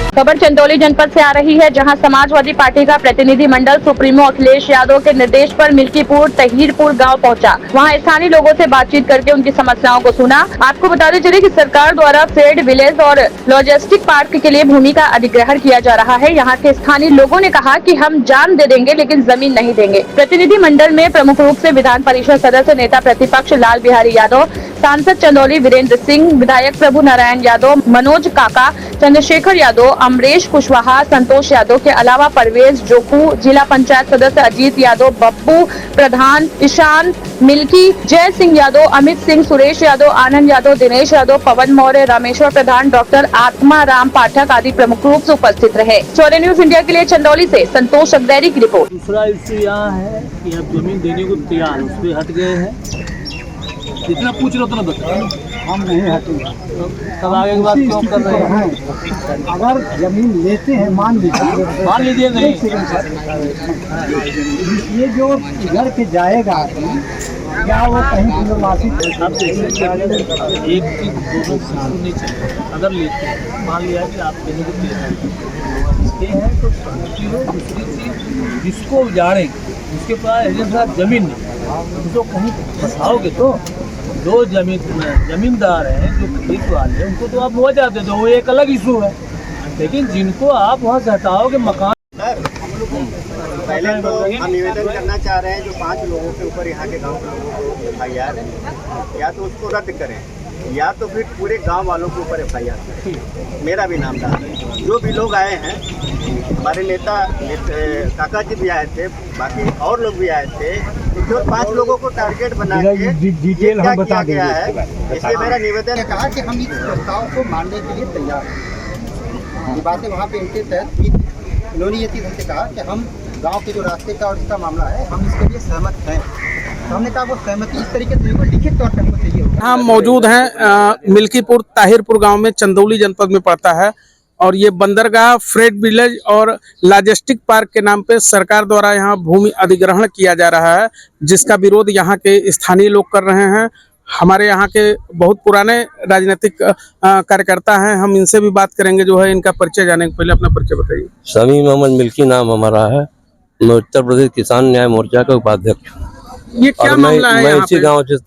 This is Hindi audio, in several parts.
खबर चंदौली जनपद से आ रही है, जहां समाजवादी पार्टी का प्रतिनिधि मंडल सुप्रीमो अखिलेश यादव के निर्देश पर मिल्कीपुर तहीरपुर गांव पहुंचा। वहां स्थानीय लोगों से बातचीत करके उनकी समस्याओं को सुना। आपको बताते चले कि सरकार द्वारा फेड विलेज और लॉजिस्टिक पार्क के लिए भूमि का अधिग्रहण किया जा रहा है। यहाँ के स्थानीय लोगों ने कहा कि हम जान दे देंगे लेकिन जमीन नहीं देंगे। प्रतिनिधि मंडल में प्रमुख रूप से विधान परिषद सदस्य, नेता प्रतिपक्ष लाल बिहारी यादव, सांसद चंदौली वीरेंद्र सिंह, विधायक प्रभु नारायण यादव, मनोज काका, चंद्रशेखर यादव, अमरीश कुशवाहा, संतोष यादव के अलावा परवेज जोकू, जिला पंचायत सदस्य अजीत यादव, बब्बू प्रधान, ईशान मिल्की, जय सिंह यादव, अमित सिंह, सुरेश यादव, आनंद यादव, दिनेश यादव, पवन मौर्य, रामेश्वर प्रधान, डॉक्टर आत्मा राम पाठक आदि प्रमुख रूप से उपस्थित रहे। चौरे न्यूज इंडिया के लिए चंदौली से संतोष अगदैरी की रिपोर्ट। दूसरा इश्यू यहाँ है कि अब जमीन देने को तैयार उस पर हट गए हैं। जितना पूछ रहे उतना बता, हम नहीं हटेंगे। तब आगे की बात क्यों कर रहे हैं? अगर जमीन लेते हैं, मान लीजिए नहीं, ये जो घर के जाएगा क्या वो कहीं पुनर्वासी एक चीज दोनों नहीं चाहिए। अगर लेते हैं, मान लिया कि आप देने को तैयार हैं तो दूसरी चीज जिसको उजाड़ेंगे उसके पास एजेंट जमीन नहीं, उसको कहीं फंसाओगे तो जो जमींदार हैं, जो खेत वाले हैं, उनको तो आप मुआवजा दे दो, वो एक अलग इशू है। लेकिन जिनको आप वहाँ से हटाओगे मकान। पहले तो हम निवेदन करना चाह रहे हैं, जो 5 लोगों के ऊपर यहाँ के गांव के लोगों को FIR है, या तो उसको रद्द करें या तो फिर पूरे गांव वालों के ऊपर FIR करें। मेरा भी नाम डाल दें। जो भी लोग आए हैं, हमारे नेता काका जी भी आए थे, बाकी और लोग भी आए थे, जो 5 लोगों को टारगेट बना के डिटेल हम बता गया है। इसलिए मेरा निवेदन है, कहा कि हम इस प्रस्ताव को मानने के लिए तैयार हैं। ये बातें वहाँ पे इनके तहत इन्होंने ये चीज़ हमसे कहा कि हम गांव के जो रास्ते का और इसका मामला है, हम इसके लिए सहमत हैं। तो हमने कहा वो सहमति इस तरीके से लिखित तौर पर हमको चाहिए होगा। हम मौजूद हैं मिल्कीपुर ताहिरपुर गांव में, चंदौली जनपद में पड़ता है। और ये बंदरगाह फ्रेड विलेज और लॉजिस्टिक पार्क के नाम पे सरकार द्वारा यहाँ भूमि अधिग्रहण किया जा रहा है, जिसका विरोध यहाँ के स्थानीय लोग कर रहे हैं। हमारे यहाँ के बहुत पुराने राजनीतिक कार्यकर्ता हैं, हम इनसे भी बात करेंगे। जो है इनका परिचय जाने के पहले अपना परिचय बताइए। समी मोहम्मद मिल्की नाम हमारा है। मैं उत्तर प्रदेश किसान न्याय मोर्चा का उपाध्यक्ष हूँ। ये क्या मामला है? मैं इसी गांव से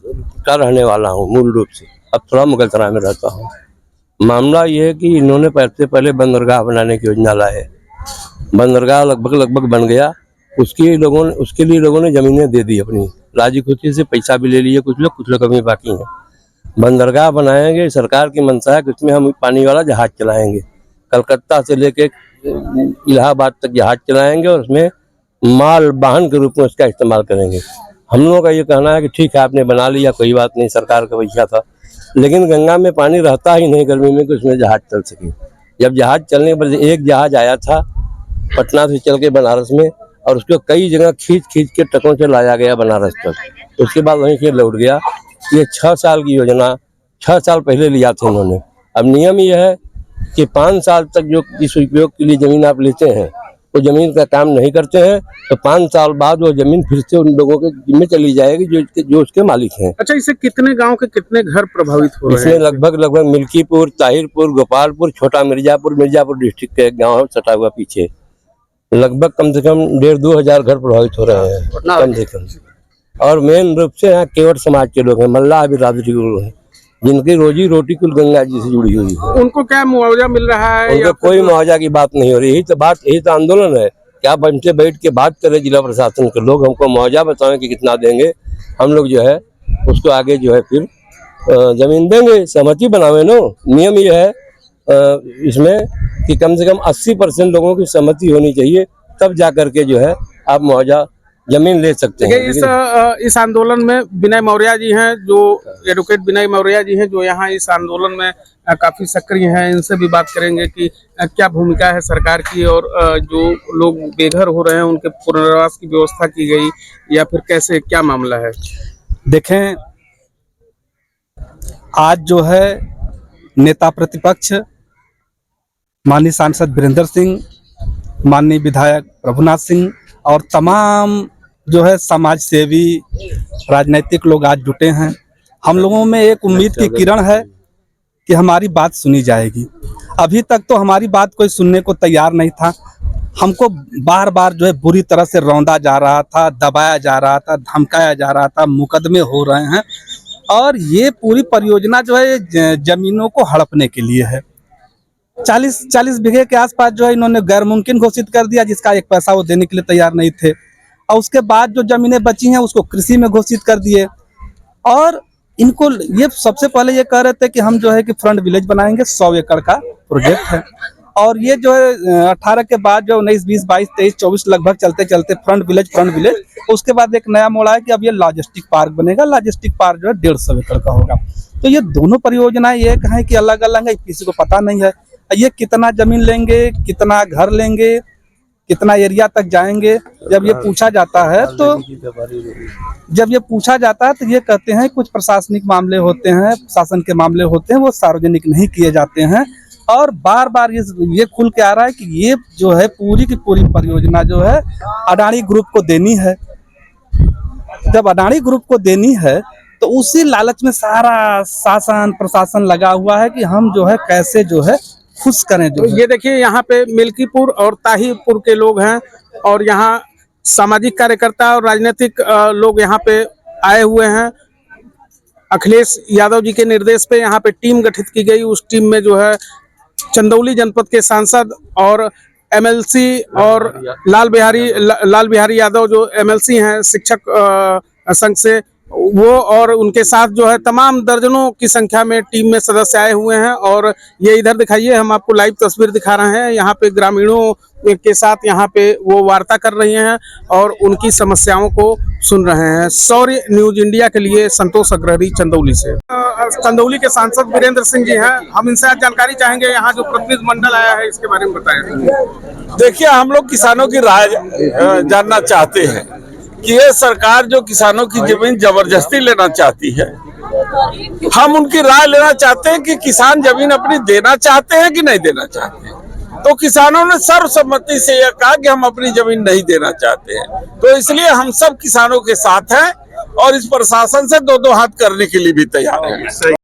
का रहने वाला हूँ मूल रूप से, अब थोड़ा मुगलसराय में रहता हूँ। मामला ये है कि इन्होंने पहले बंदरगाह बनाने की योजना लाए। बंदरगाह लगभग बन गया। उसके लिए लोगों ने जमीनें दे दी अपनी राजी खुशी से, पैसा भी ले लिए कुछ लोग अभी बाकी हैं। बंदरगाह बनाएंगे, सरकार की मंशा है कि उसमें हम पानी वाला जहाज चलाएंगे। कलकत्ता से लेके इलाहाबाद तक जहाज चलाएंगे और उसमें माल वाहन के रूप में उसका इस्तेमाल करेंगे। हम लोगों का ये कहना है कि ठीक है, आपने बना लिया, कोई बात नहीं, सरकार का पैसा था, लेकिन गंगा में पानी रहता ही नहीं गर्मी में कि उसमें जहाज चल सके। जब जहाज चलने पर एक जहाज आया था पटना से चल के बनारस में, और उसको कई जगह खींच के ट्रकों से लाया गया बनारस तक। उसके बाद वहीं से लौट गया। ये 6 साल की योजना 6 साल पहले लिया था इन्होंने। अब नियम यह है कि 5 साल तक जो इस उपयोग के लिए जमीन आप लेते हैं, वो जमीन का काम नहीं करते हैं, तो 5 साल बाद वो जमीन फिर से उन लोगों के जिम्मे चली जाएगी जो उसके मालिक हैं। अच्छा, इससे कितने गांव के कितने घर प्रभावित हो रहे हैं? इसमें लगभग मिल्कीपुर, ताहिरपुर, गोपालपुर, छोटा मिर्जापुर डिस्ट्रिक्ट के गाँव सटा हुआ पीछे लगभग कम से कम 1,500-2 हजार घर प्रभावित हो रहे हैं कम से कम। और मेन रूप से यहाँ केवट समाज के लोग हैं, मल्लाह बिरादरी के लोग हैं, जिनकी रोजी रोटी कुल गंगा जी से जुड़ी हुई है। उनको क्या मुआवजा मिल रहा है? उनको कोई मुआवजा की बात नहीं हो रही। यही तो आंदोलन है कि आप हमसे बैठ के बात करें, जिला प्रशासन के लोग हमको मुआवजा बताएं कि कितना देंगे। हम लोग जो है उसको आगे जो है फिर जमीन देंगे, सहमति बनावे। नियम यह है इसमें कि कम से कम 80% लोगों की सहमति होनी चाहिए, तब जा करके जो है आप मुआवजा जमीन ले सकते हैं। इस आंदोलन में विनय मौर्य जी हैं, जो एडवोकेट विनय मौर्य जी हैं, जो यहाँ इस आंदोलन में काफी सक्रिय हैं। इनसे भी बात करेंगे कि क्या भूमिका है सरकार की, और जो लोग बेघर हो रहे हैं उनके पुनर्वास की व्यवस्था की गई या फिर कैसे, क्या मामला है? देखें, आज जो है नेता प्रतिपक्ष माननीय सांसद वीरेंद्र सिंह, माननीय विधायक प्रभुनाथ सिंह और तमाम जो है समाज सेवी राजनीतिक लोग आज जुटे हैं। हम लोगों में एक उम्मीद की किरण है कि हमारी बात सुनी जाएगी। अभी तक तो हमारी बात कोई सुनने को तैयार नहीं था। हमको बार बार जो है बुरी तरह से रौंदा जा रहा था, दबाया जा रहा था, धमकाया जा रहा था, मुकदमे हो रहे हैं। और ये पूरी परियोजना जो है जमीनों को हड़पने के लिए है। 40 बीघे के आसपास जो है इन्होंने गैर मुमकिन घोषित कर दिया, जिसका एक पैसा वो देने के लिए तैयार नहीं थे। और उसके बाद जो जमीनें बची हैं उसको कृषि में घोषित कर दिए। और इनको ये सबसे पहले ये कह रहे थे कि हम जो है कि फ्रंट विलेज बनाएंगे, 100 एकड़ का प्रोजेक्ट है। और ये जो है 18 के बाद जो 19, 20, 22, 23, 24 लगभग चलते चलते फ्रंट विलेज। उसके बाद एक नया मोड़ आया कि अब ये लॉजिस्टिक पार्क बनेगा। लॉजिस्टिक पार्क जो है 150 एकड़ का होगा। तो ये दोनों परियोजनाएं एक हैं कि अलग अलग है, किसी को पता नहीं है ये कितना जमीन लेंगे, कितना घर लेंगे, कितना एरिया तक जाएंगे। जब ये पूछा जाता है तो ये कहते हैं कुछ प्रशासनिक मामले होते हैं, शासन के मामले होते हैं, वो सार्वजनिक नहीं किए जाते हैं। और बार बार ये खुल के आ रहा है कि ये जो है पूरी की पूरी परियोजना जो है अडानी ग्रुप को देनी है। जब अडानी ग्रुप को देनी है तो उसी लालच में सारा शासन प्रशासन लगा हुआ है कि हम जो है कैसे जो है खुश करें। जो ये देखिए यहाँ पे मिल्कीपुर और ताहिरपुर के लोग हैं और यहाँ सामाजिक कार्यकर्ता और राजनीतिक लोग यहाँ पे आए हुए हैं। अखिलेश यादव जी के निर्देश पे यहाँ पे टीम गठित की गई। उस टीम में जो है चंदौली जनपद के सांसद और एमएलसी और लाल बिहारी यादव जो एमएलसी हैं शिक्षक संघ से, वो और उनके साथ जो है तमाम दर्जनों की संख्या में टीम में सदस्य आए हुए हैं। और ये इधर दिखाइए, हम आपको लाइव तस्वीर दिखा रहे हैं। यहाँ पे ग्रामीणों के साथ यहाँ पे वो वार्ता कर रही हैं और उनकी समस्याओं को सुन रहे हैं। शौर्य न्यूज इंडिया के लिए संतोष अग्रहरी, चंदौली से। चंदौली के सांसद वीरेंद्र सिंह जी हैं, हम इनसे आज जानकारी चाहेंगे। यहाँ जो प्रतिनिधि मंडल आया है इसके बारे में बताएं। देखिए, हम लोग किसानों की राय जानना चाहते हैं कि ये सरकार जो किसानों की जमीन जबरदस्ती लेना चाहती है, हम उनकी राय लेना चाहते हैं कि किसान जमीन अपनी देना चाहते हैं कि नहीं देना चाहते हैं। तो किसानों ने सर्वसम्मति से यह कहा कि हम अपनी जमीन नहीं देना चाहते हैं। तो इसलिए हम सब किसानों के साथ हैं और इस प्रशासन से दो हाथ करने के लिए भी तैयार हैं।